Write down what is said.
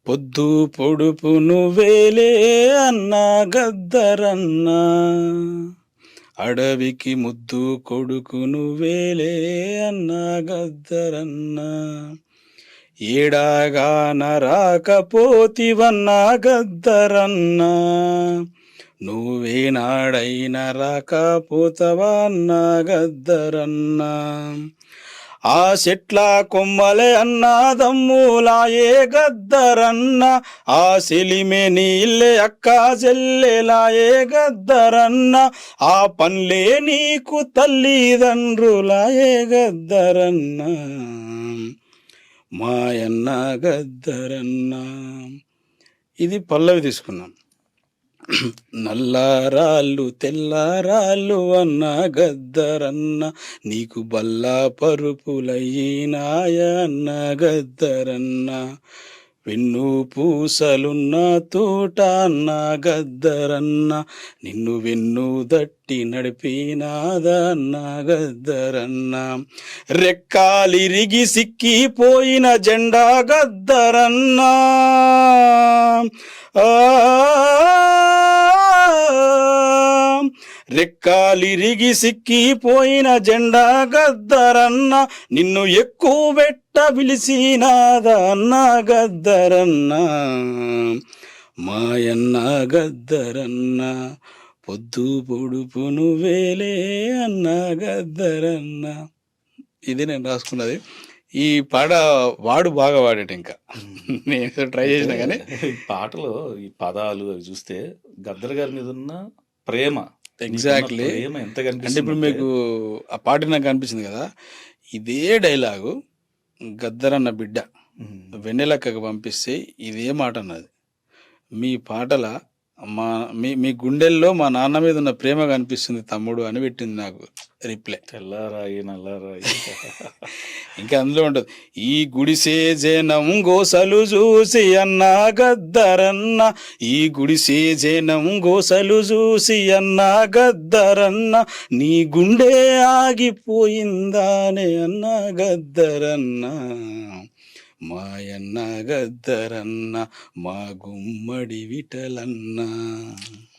పొద్దు పొడుపు నువ్వేలే అన్నా గద్దరన్నా, అడవికి ముద్దు కొడుకు నువ్వేలే అన్నా గద్దరన్నా, ఏడాగాన రాకపోతివన్నా గద్దరన్నా, నువ్వేనాడైనా రాకపోతవా అన్నా గద్దరన్నా, ఆ చెట్ల కొమ్మలే అన్నాదమ్ములాయే గద్దరన్న, ఆ సెలిమే నీళ్ళే అక్క చెల్లెలాయే గద్దరన్న, ఆ పన్లే నీకు తల్లిదండ్రులాయే గద్దరన్న, మాయన్న గద్దరన్న. ఇది పల్లవి తీసుకున్నాం. నల్లారాళ్ళు తెల్లారాళ్ళు అన్న గద్దరన్న, నీకు బల్లా పరుపులయ్యినాయ అన్న గద్దరన్న, వెన్ను పూసలున్న తోట అన్న గద్దరన్న, నిన్ను వెన్ను దట్టి నడిపినాదా అన్న గద్దరన్న, రెక్కాలిరిగి సిక్కిపోయిన జెండా గద్దరన్న, రెక్కాలిరిగి సిక్కిపోయిన జెండా గద్దరన్న, నిన్ను ఎక్కువ పెట్ట పిలిచినాదా అన్న గద్దరన్న, మాయన్న గద్దరన్న, పొద్దు పొడుపు నువ్వేలే అన్న గద్దరన్న. ఇది నేను రాసుకున్నది. ఈ పాట వాడు బాగా వాడేట, ఇంకా నేను ట్రై చేసిన కానీ ఈ పాటలో ఈ పదాలు అవి చూస్తే గద్దర్ గారి మీద ఉన్న ప్రేమ, ఎగ్జాక్ట్లీ ప్రేమ ఎంత అంటే ఇప్పుడు కనిపిస్తుంది. మీకు ఆ పాట నాకు అనిపించింది కదా, ఇదే డైలాగు గద్దరన్న బిడ్డ వెన్నెలక్కకు పంపిస్తే ఇదే మాట అన్నది, మీ పాటల మీ గుండెల్లో మా నాన్న మీద ఉన్న ప్రేమ కనిపిస్తుంది తమ్ముడు అని పెట్టింది నాకు రిప్లై. తెల్లారాయి నల్లారాయి ఇంకా అందులో ఉంటుంది, ఈ గుడిసే జనం గోసలు చూసి అన్నా గద్దరన్న, ఈ గుడిసే జనం గోసలు చూసి అన్నా గద్దరన్న, నీ గుండె ఆగిపోయిందానే అన్నా గద్దరన్న, మాయన్న గద్దరన్న, మా గుమ్మడి విఠలన్న.